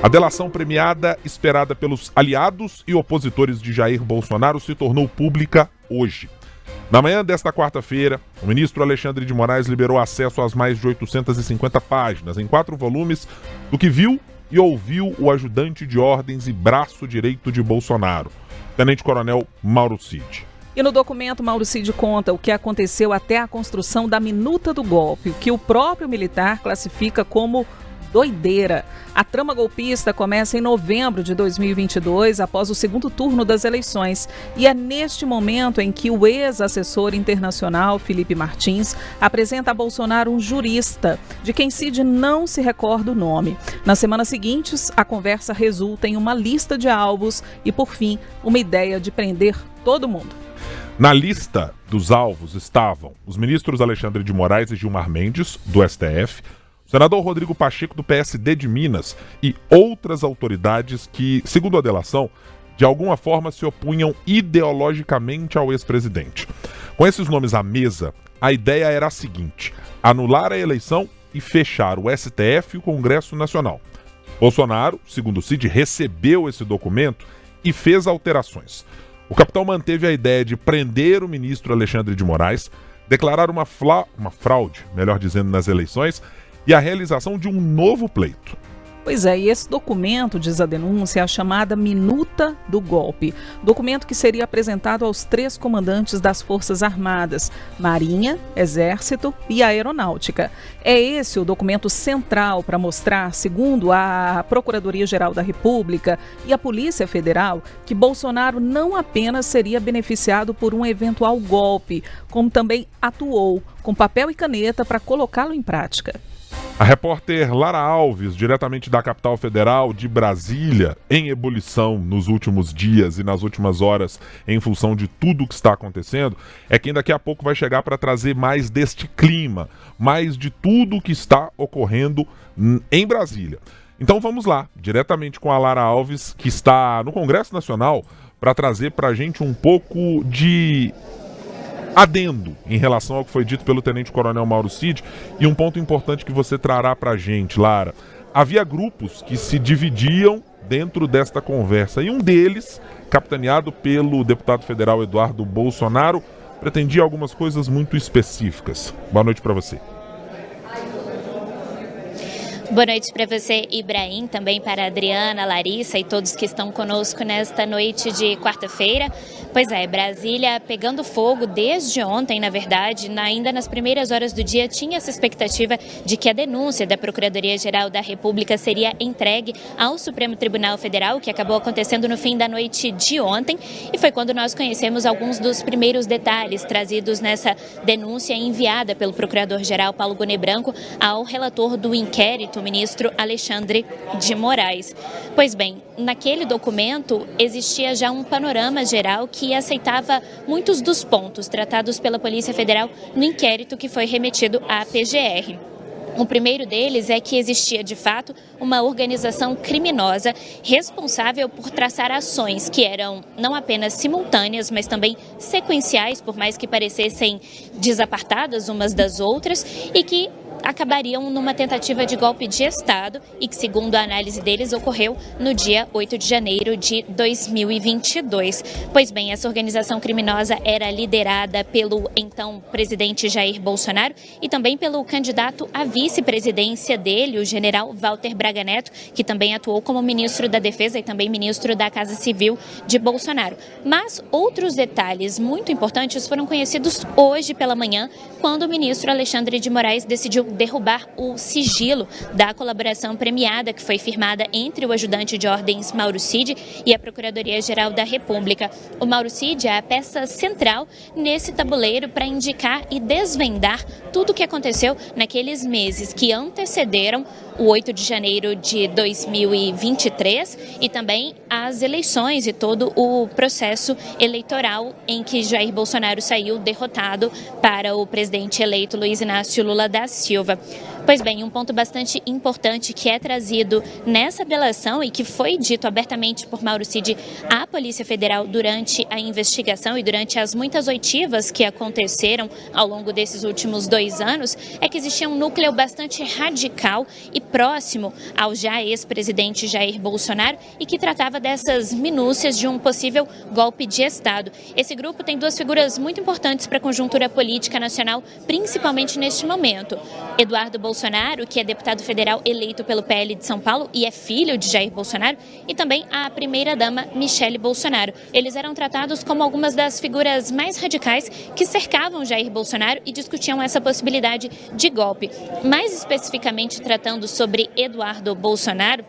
A delação premiada, esperada pelos aliados e opositores de Jair Bolsonaro, se tornou pública hoje. Na manhã desta quarta-feira, o ministro Alexandre de Moraes liberou acesso às mais de 850 páginas, em 4 volumes, do que viu e ouviu o ajudante de ordens e braço direito de Bolsonaro, tenente-coronel Mauro Cid. E no documento, Mauro Cid conta o que aconteceu até a construção da minuta do golpe, o que o próprio militar classifica como doideira. A trama golpista começa em novembro de 2022, após o segundo turno das eleições. E é neste momento em que o ex-assessor internacional, Felipe Martins, apresenta a Bolsonaro um jurista, de quem Cid não se recorda o nome. Nas semanas seguintes, a conversa resulta em uma lista de alvos e, por fim, uma ideia de prender todo mundo. Na lista dos alvos estavam os ministros Alexandre de Moraes e Gilmar Mendes, do STF, o senador Rodrigo Pacheco, do PSD de Minas, e outras autoridades que, segundo a delação, de alguma forma se opunham ideologicamente ao ex-presidente. Com esses nomes à mesa, a ideia era a seguinte: anular a eleição e fechar o STF e o Congresso Nacional. Bolsonaro, segundo Cid, recebeu esse documento e fez alterações. O capitão manteve a ideia de prender o ministro Alexandre de Moraes, declarar uma fraude, melhor dizendo, nas eleições, e a realização de um novo pleito. Pois é, e esse documento, diz a denúncia, é a chamada Minuta do Golpe. Documento que seria apresentado aos 3 comandantes das Forças Armadas, Marinha, Exército e Aeronáutica. É esse o documento central para mostrar, segundo a Procuradoria-Geral da República e a Polícia Federal, que Bolsonaro não apenas seria beneficiado por um eventual golpe, como também atuou com papel e caneta para colocá-lo em prática. A repórter Lara Alves, diretamente da capital federal de Brasília, em ebulição nos últimos dias e nas últimas horas em função de tudo o que está acontecendo, é quem daqui a pouco vai chegar para trazer mais deste clima, mais de tudo o que está ocorrendo em Brasília. Então vamos lá, diretamente com a Lara Alves, que está no Congresso Nacional, para trazer para a gente um pouco de adendo em relação ao que foi dito pelo tenente-coronel Mauro Cid, e um ponto importante que você trará para a gente, Lara. Havia grupos que se dividiam dentro desta conversa, e um deles, capitaneado pelo deputado federal Eduardo Bolsonaro, pretendia algumas coisas muito específicas. Boa noite para você. Boa noite para você, Ibrahim, também para a Adriana, Larissa e todos que estão conosco nesta noite de quarta-feira. Pois é, Brasília pegando fogo desde ontem, na verdade, ainda nas primeiras horas do dia, tinha essa expectativa de que a denúncia da Procuradoria-Geral da República seria entregue ao Supremo Tribunal Federal, que acabou acontecendo no fim da noite de ontem, e foi quando nós conhecemos alguns dos primeiros detalhes trazidos nessa denúncia enviada pelo Procurador-Geral Paulo Gonet Branco ao relator do inquérito, o ministro Alexandre de Moraes. Pois bem, naquele documento existia já um panorama geral que aceitava muitos dos pontos tratados pela Polícia Federal no inquérito que foi remetido à PGR. O primeiro deles é que existia, de fato, uma organização criminosa responsável por traçar ações que eram não apenas simultâneas, mas também sequenciais, por mais que parecessem desapartadas umas das outras, e que acabariam numa tentativa de golpe de Estado e que, segundo a análise deles, ocorreu no dia 8 de janeiro de 2022. Pois bem, essa organização criminosa era liderada pelo então presidente Jair Bolsonaro e também pelo candidato à vice-presidência dele, o general Walter Braga Neto, que também atuou como ministro da Defesa e também ministro da Casa Civil de Bolsonaro. Mas outros detalhes muito importantes foram conhecidos hoje pela manhã, quando o ministro Alexandre de Moraes decidiu derrubar o sigilo da colaboração premiada que foi firmada entre o ajudante de ordens Mauro Cid e a Procuradoria-Geral da República. O Mauro Cid é a peça central nesse tabuleiro para indicar e desvendar tudo o que aconteceu naqueles meses que antecederam o 8 de janeiro de 2023 e também as eleições e todo o processo eleitoral em que Jair Bolsonaro saiu derrotado para o presidente eleito Luiz Inácio Lula da Silva. Pois bem, um ponto bastante importante que é trazido nessa delação e que foi dito abertamente por Mauro Cid à Polícia Federal durante a investigação e durante as muitas oitivas que aconteceram ao longo desses últimos 2 anos é que existia um núcleo bastante radical e próximo ao já ex-presidente Jair Bolsonaro e que tratava dessas minúcias de um possível golpe de Estado. Esse grupo tem 2 figuras muito importantes para a conjuntura política nacional, principalmente neste momento. Eduardo Bolsonaro, que é deputado federal eleito pelo PL de São Paulo e é filho de Jair Bolsonaro, e também a primeira-dama Michele Bolsonaro. Eles eram tratados como algumas das figuras mais radicais que cercavam Jair Bolsonaro e discutiam essa possibilidade de golpe. Mais especificamente tratando sobre Eduardo Bolsonaro,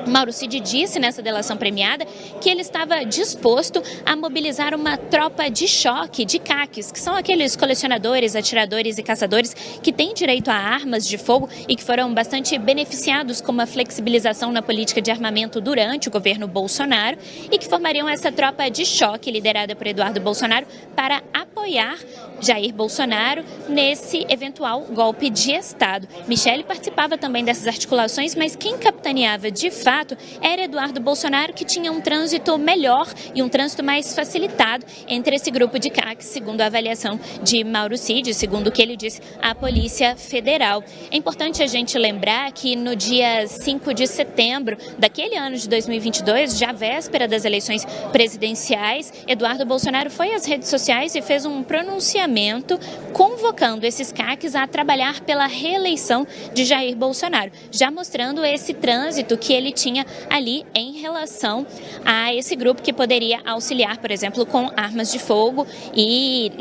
Mauro Cid disse nessa delação premiada que ele estava disposto a mobilizar uma tropa de choque de CACs, que são aqueles colecionadores, atiradores e caçadores que têm direito a armas de fogo e que foram bastante beneficiados com uma flexibilização na política de armamento durante o governo Bolsonaro e que formariam essa tropa de choque liderada por Eduardo Bolsonaro para apoiar Jair Bolsonaro nesse eventual golpe de Estado. Michele participava também dessas articulações, mas quem capitaneava de fato era Eduardo Bolsonaro, que tinha um trânsito melhor e um trânsito mais facilitado entre esse grupo de CACs, segundo a avaliação de Mauro Cid, segundo o que ele disse à Polícia Federal. É importante a gente lembrar que no dia 5 de setembro daquele ano de 2022, já véspera das eleições presidenciais, Eduardo Bolsonaro foi às redes sociais e fez um pronunciamento convocando esses CACs a trabalhar pela reeleição de Jair Bolsonaro, já mostrando esse trânsito que ele tinha ali em relação a esse grupo que poderia auxiliar, por exemplo, com armas de fogo e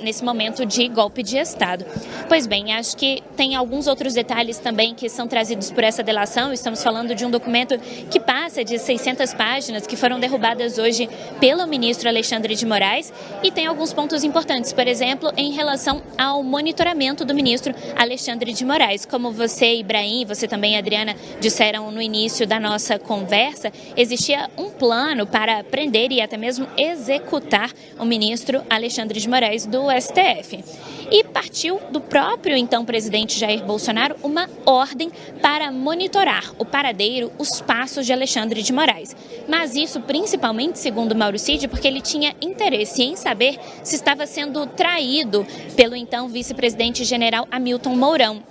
nesse momento de golpe de Estado. Pois bem, acho que tem alguns outros detalhes também que são trazidos por essa delação. Estamos falando de um documento que passa de 600 páginas, que foram derrubadas hoje pelo ministro Alexandre de Moraes, e tem alguns pontos importantes, por exemplo, em relação ao monitoramento do ministro Alexandre de Moraes. Como você, Ibrahim, você também, Adriana, disseram no início da nossa conversa, existia um plano para prender e até mesmo executar o ministro Alexandre de Moraes do STF. E partiu do próprio então presidente Jair Bolsonaro uma ordem para monitorar o paradeiro, os passos de Alexandre de Moraes. Mas isso principalmente, segundo Mauro Cid, porque ele tinha interesse em saber se estava sendo traído pelo então vice-presidente general Hamilton Mourão.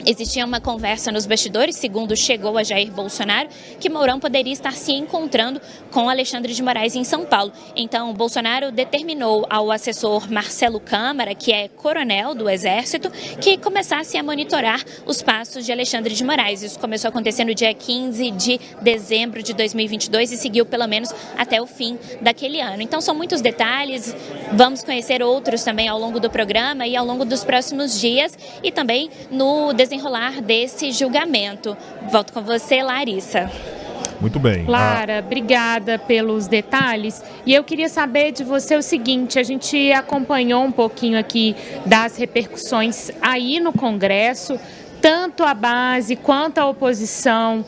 Existia uma conversa nos bastidores, segundo chegou a Jair Bolsonaro, que Mourão poderia estar se encontrando com Alexandre de Moraes em São Paulo. Então, Bolsonaro determinou ao assessor Marcelo Câmara, que é coronel do Exército, que começasse a monitorar os passos de Alexandre de Moraes. Isso começou a acontecer no dia 15 de dezembro de 2022 e seguiu pelo menos até o fim daquele ano. Então, são muitos detalhes, vamos conhecer outros também ao longo do programa e ao longo dos próximos dias e também no desenrolar desse julgamento. Volto com você, Larissa. Muito bem. Lara, obrigada pelos detalhes. E eu queria saber de você o seguinte, a gente acompanhou um pouquinho aqui das repercussões aí no Congresso. Tanto a base quanto a oposição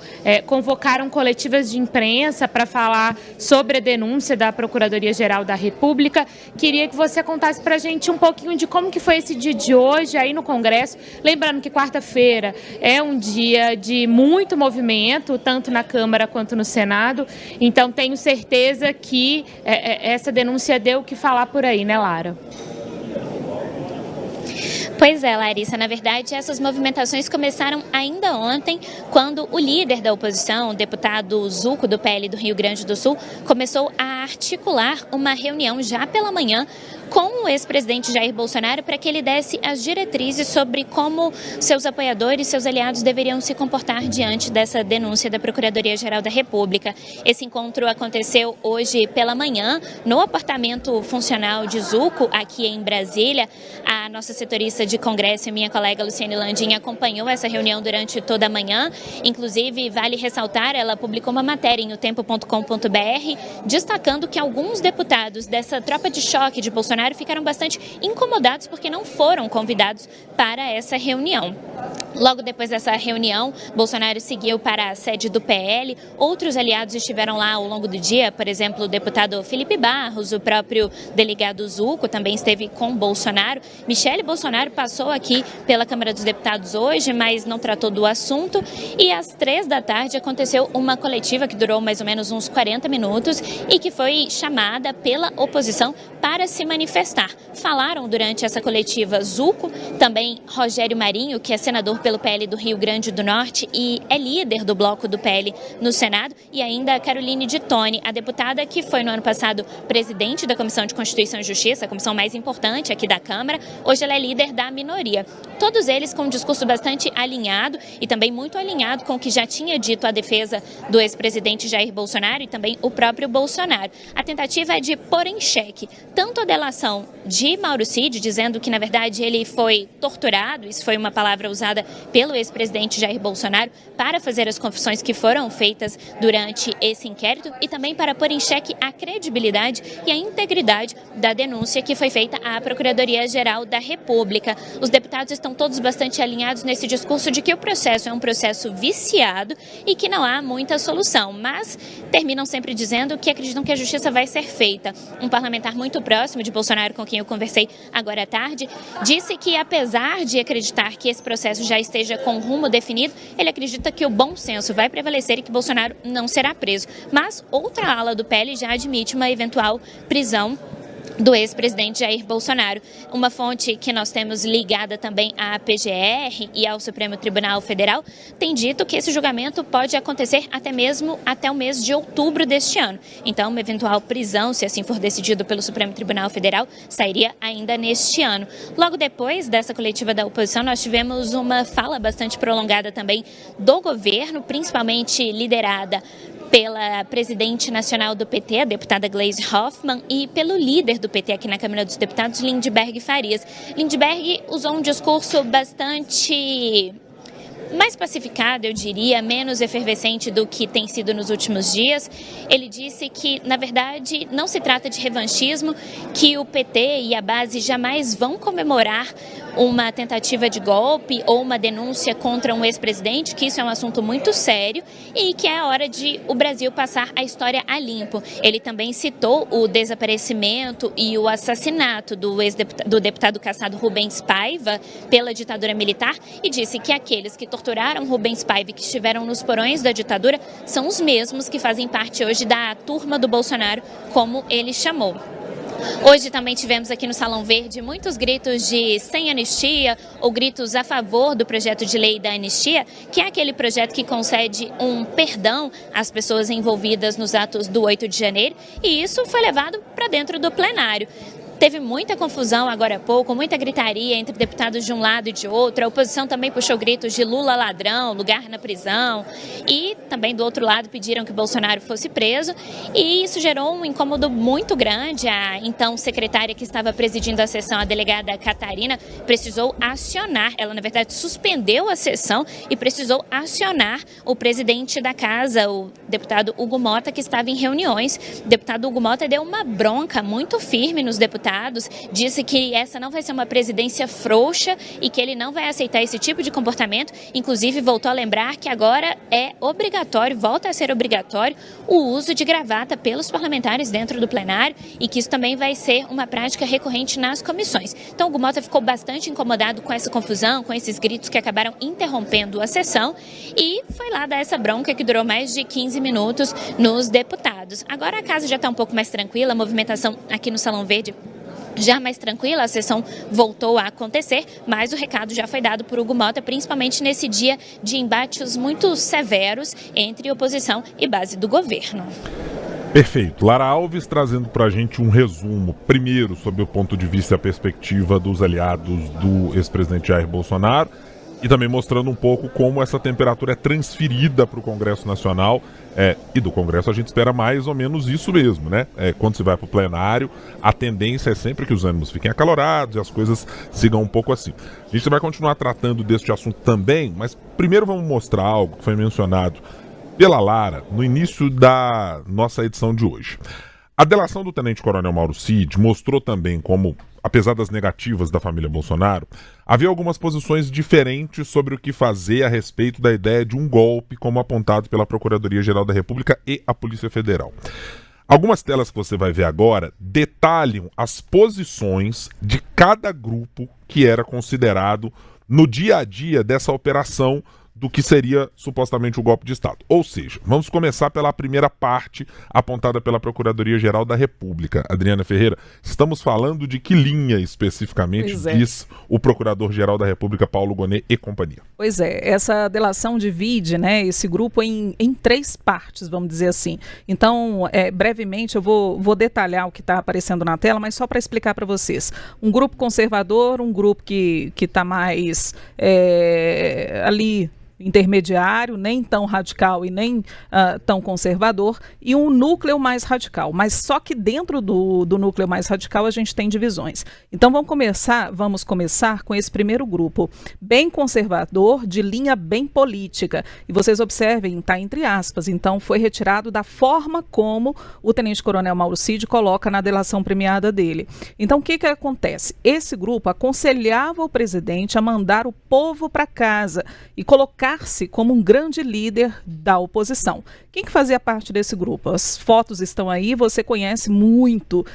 convocaram coletivas de imprensa para falar sobre a denúncia da Procuradoria-Geral da República. Queria que você contasse para a gente um pouquinho de como que foi esse dia de hoje aí no Congresso. Lembrando que quarta-feira é um dia de muito movimento, tanto na Câmara quanto no Senado. Então, tenho certeza que essa denúncia deu o que falar por aí, né, Lara? Pois é, Larissa, na verdade essas movimentações começaram ainda ontem, quando o líder da oposição, o deputado Zucco do PL do Rio Grande do Sul, começou a articular uma reunião já pela manhã com o ex-presidente Jair Bolsonaro para que ele desse as diretrizes sobre como seus apoiadores, seus aliados deveriam se comportar diante dessa denúncia da Procuradoria-Geral da República. Esse encontro aconteceu hoje pela manhã no apartamento funcional de Zucco, aqui em Brasília. A nossa setorista de Congresso e minha colega Luciane Landim acompanhou essa reunião durante toda a manhã. Inclusive, vale ressaltar, ela publicou uma matéria em otempo.com.br destacando que alguns deputados dessa tropa de choque de Bolsonaro ficaram bastante incomodados porque não foram convidados para essa reunião. Logo depois dessa reunião, Bolsonaro seguiu para a sede do PL. Outros aliados estiveram lá ao longo do dia, por exemplo, o deputado Felipe Barros, o próprio delegado Zucco também esteve com Bolsonaro. Michele Bolsonaro passou aqui pela Câmara dos Deputados hoje, mas não tratou do assunto. E às 3 da tarde aconteceu uma coletiva que durou mais ou menos uns 40 minutos e que foi chamada pela oposição para se manifestar. Falaram durante essa coletiva Zucco, também Rogério Marinho, que é senador pelo PL do Rio Grande do Norte e é líder do bloco do PL no Senado, e ainda Caroline de Toni, a deputada que foi no ano passado presidente da Comissão de Constituição e Justiça, a comissão mais importante aqui da Câmara. Hoje ela é líder da minoria. Todos eles com um discurso bastante alinhado e também muito alinhado com o que já tinha dito a defesa do ex-presidente Jair Bolsonaro e também o próprio Bolsonaro. A tentativa é de pôr em xeque tanto a delação de Mauro Cid, dizendo que na verdade ele foi torturado, isso foi uma palavra usada pelo ex-presidente Jair Bolsonaro para fazer as confissões que foram feitas durante esse inquérito e também para pôr em xeque a credibilidade e a integridade da denúncia que foi feita à Procuradoria-Geral da República. Os deputados estão todos bastante alinhados nesse discurso de que o processo é um processo viciado e que não há muita solução, mas terminam sempre dizendo que acreditam que a justiça vai ser feita. Um parlamentar muito próximo de Bolsonaro, com quem eu conversei agora à tarde, disse que apesar de acreditar que esse processo já esteja com rumo definido, ele acredita que o bom senso vai prevalecer e que Bolsonaro não será preso. Mas outra ala do PL já admite uma eventual prisão do ex-presidente Jair Bolsonaro. Uma fonte que nós temos ligada também à PGR e ao Supremo Tribunal Federal tem dito que esse julgamento pode acontecer até mesmo até o mês de outubro deste ano. Então, uma eventual prisão, se assim for decidido pelo Supremo Tribunal Federal, sairia ainda neste ano. Logo depois dessa coletiva da oposição, nós tivemos uma fala bastante prolongada também do governo, principalmente liderada pela presidente nacional do PT, a deputada Gleisi Hoffmann, e pelo líder do PT aqui na Câmara dos Deputados, Lindbergh Farias. Lindbergh usou um discurso bastante mais pacificado, eu diria, menos efervescente do que tem sido nos últimos dias. Ele disse que, na verdade, não se trata de revanchismo, que o PT e a base jamais vão comemorar uma tentativa de golpe ou uma denúncia contra um ex-presidente, que isso é um assunto muito sério e que é a hora de o Brasil passar a história a limpo. Ele também citou o desaparecimento e o assassinato do deputado caçado Rubens Paiva pela ditadura militar e disse que aqueles que torturaram Rubens Paiva e que estiveram nos porões da ditadura são os mesmos que fazem parte hoje da turma do Bolsonaro, como ele chamou. Hoje também tivemos aqui no Salão Verde muitos gritos de sem anistia ou gritos a favor do projeto de lei da anistia, que é aquele projeto que concede um perdão às pessoas envolvidas nos atos do 8 de janeiro, e isso foi levado para dentro do plenário. Teve muita confusão agora há pouco, muita gritaria entre deputados de um lado e de outro. A oposição também puxou gritos de Lula ladrão, lugar na prisão. E também do outro lado pediram que Bolsonaro fosse preso. E isso gerou um incômodo muito grande. A então secretária que estava presidindo a sessão, a delegada Catarina, precisou acionar. Ela, na verdade, suspendeu a sessão e precisou acionar o presidente da casa, o deputado Hugo Mota, que estava em reuniões. O deputado Hugo Mota deu uma bronca muito firme nos deputados. Disse que essa não vai ser uma presidência frouxa e que ele não vai aceitar esse tipo de comportamento. Inclusive, voltou a lembrar que agora é obrigatório, volta a ser obrigatório, o uso de gravata pelos parlamentares dentro do plenário e que isso também vai ser uma prática recorrente nas comissões. Então, o Hugo Mota ficou bastante incomodado com essa confusão, com esses gritos que acabaram interrompendo a sessão e foi lá dar essa bronca que durou mais de 15 minutos nos deputados. Agora a casa já está um pouco mais tranquila, a movimentação aqui no Salão Verde já mais tranquila, a sessão voltou a acontecer, mas o recado já foi dado por Hugo Mota, principalmente nesse dia de embates muito severos entre oposição e base do governo. Perfeito. Lara Alves trazendo para a gente um resumo, primeiro sobre o ponto de vista e a perspectiva dos aliados do ex-presidente Jair Bolsonaro e também mostrando um pouco como essa temperatura é transferida para o Congresso Nacional. E do Congresso a gente espera mais ou menos isso mesmo, né? Quando se vai para o plenário, a tendência é sempre que os ânimos fiquem acalorados e as coisas sigam um pouco assim. A gente vai continuar tratando deste assunto também, mas primeiro vamos mostrar algo que foi mencionado pela Lara no início da nossa edição de hoje. A delação do tenente-coronel Mauro Cid mostrou também como, apesar das negativas da família Bolsonaro, havia algumas posições diferentes sobre o que fazer a respeito da ideia de um golpe, como apontado pela Procuradoria-Geral da República e a Polícia Federal. Algumas telas que você vai ver agora detalham as posições de cada grupo que era considerado no dia a dia dessa operação do que seria supostamente o golpe de Estado. Ou seja, vamos começar pela primeira parte apontada pela Procuradoria-Geral da República. Adriana Ferreira, estamos falando de que linha especificamente diz o Procurador-Geral da República, Paulo Gonet e companhia? Pois é, essa delação divide, né, esse grupo em 3 partes, vamos dizer assim. Então, brevemente, eu vou detalhar o que está aparecendo na tela, mas só para explicar para vocês. Um grupo conservador, um grupo que está mais ali intermediário, nem tão radical e nem tão conservador, e um núcleo mais radical. Mas só que dentro do núcleo mais radical a gente tem divisões. Então vamos começar com esse primeiro grupo, bem conservador, de linha bem política. E vocês observem, está entre aspas, então foi retirado da forma como o tenente-coronel Mauro Cid coloca na delação premiada dele. Então o que acontece? Esse grupo aconselhava o presidente a mandar o povo para casa e colocar como um grande líder da oposição. Quem que fazia parte desse grupo? As fotos estão aí, você conhece muitos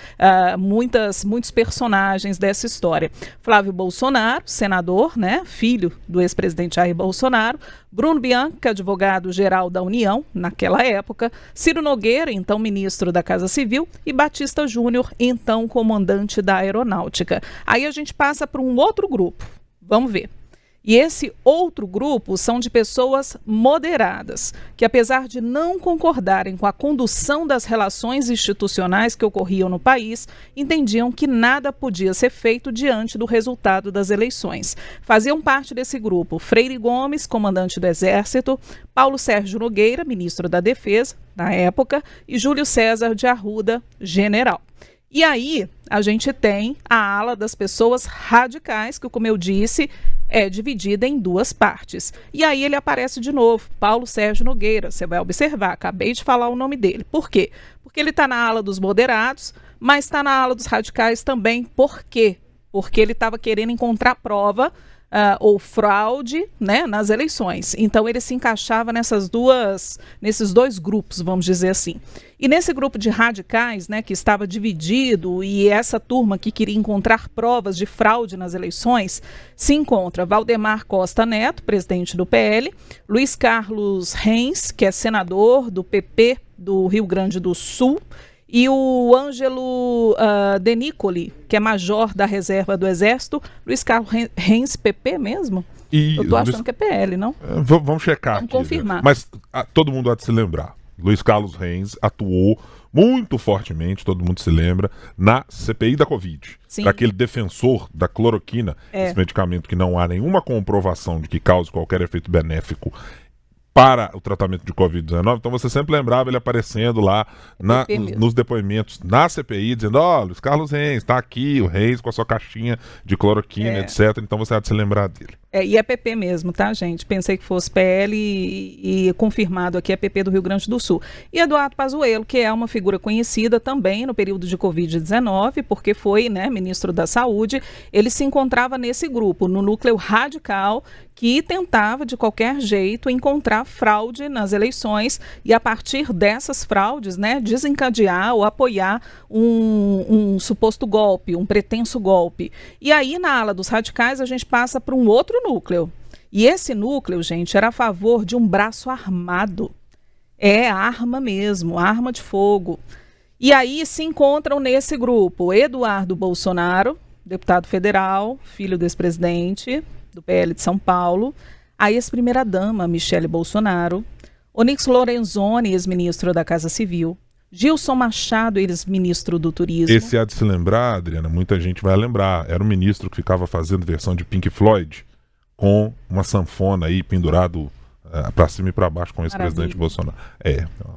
personagens dessa história. Flávio Bolsonaro, senador, né, filho do ex-presidente Jair Bolsonaro, Bruno Bianchi, advogado-geral da União, naquela época, Ciro Nogueira, então ministro da Casa Civil, e Batista Júnior, então comandante da Aeronáutica. Aí a gente passa para um outro grupo. Vamos ver. E esse outro grupo são de pessoas moderadas, que apesar de não concordarem com a condução das relações institucionais que ocorriam no país, entendiam que nada podia ser feito diante do resultado das eleições. Faziam parte desse grupo Freire Gomes, comandante do Exército, Paulo Sérgio Nogueira, ministro da Defesa, na época, e Júlio César de Arruda, general. E aí a gente tem a ala das pessoas radicais, que, como eu disse, é dividida em 2 partes. E aí ele aparece de novo, Paulo Sérgio Nogueira. Você vai observar, acabei de falar o nome dele. Por quê? Porque ele está na ala dos moderados, mas está na ala dos radicais também. Por quê? Porque ele estava querendo encontrar prova ou fraude, né, nas eleições. Então ele se encaixava nesses 2 grupos, vamos dizer assim. E nesse grupo de radicais, né, que estava dividido, e essa turma que queria encontrar provas de fraude nas eleições, se encontra Valdemar Costa Neto, presidente do PL, Luiz Carlos Reis, que é senador do PP do Rio Grande do Sul, e o Ângelo Denicoli, que é major da reserva do Exército. Luiz Carlos Reis, PP mesmo? Eu tô achando que é PL, não? Vamos checar aqui. Vamos confirmar. Mas todo mundo há de se lembrar. Luiz Carlos Reis atuou muito fortemente, todo mundo se lembra, na CPI da Covid. Sim. Aquele defensor da cloroquina, esse medicamento que não há nenhuma comprovação de que cause qualquer efeito benéfico para o tratamento de Covid-19, então você sempre lembrava ele aparecendo lá nos depoimentos na CPI, dizendo, Luiz Carlos Reis, está aqui o Reis com a sua caixinha de cloroquina, etc. Então você há de se lembrar dele. E é PP mesmo, tá, gente? Pensei que fosse PL e confirmado aqui é PP do Rio Grande do Sul. E Eduardo Pazuello, que é uma figura conhecida também no período de Covid-19, porque foi, né, ministro da Saúde, ele se encontrava nesse grupo, no núcleo radical, que tentava de qualquer jeito encontrar fraude nas eleições e a partir dessas fraudes, né, desencadear ou apoiar um suposto golpe, um pretenso golpe. E aí na ala dos radicais a gente passa para um outro núcleo. E esse núcleo, gente, era a favor de um braço armado. É arma mesmo, arma de fogo. E aí se encontram nesse grupo Eduardo Bolsonaro, deputado federal, filho do ex-presidente do PL de São Paulo, a ex-primeira-dama Michele Bolsonaro, Onyx Lorenzoni, ex-ministro da Casa Civil, Gilson Machado, ex-ministro do Turismo. Esse há de se lembrar, Adriana, muita gente vai lembrar, era um ministro que ficava fazendo versão de Pink Floyd com uma sanfona aí pendurado para cima e para baixo com o ex-presidente Bolsonaro.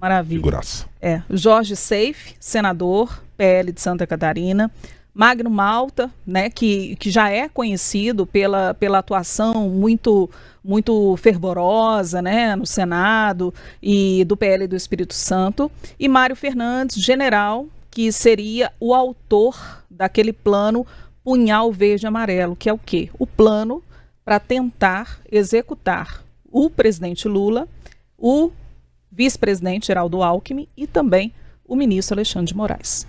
Maravilha. Figuraça. Jorge Seife, senador, PL de Santa Catarina, Magno Malta, né, que já é conhecido pela atuação muito fervorosa, né, no Senado e do PL do Espírito Santo, e Mário Fernandes, general, que seria o autor daquele plano Punhal Verde e Amarelo, que é o quê? O plano para tentar executar o presidente Lula, o vice-presidente Geraldo Alckmin e também o ministro Alexandre de Moraes.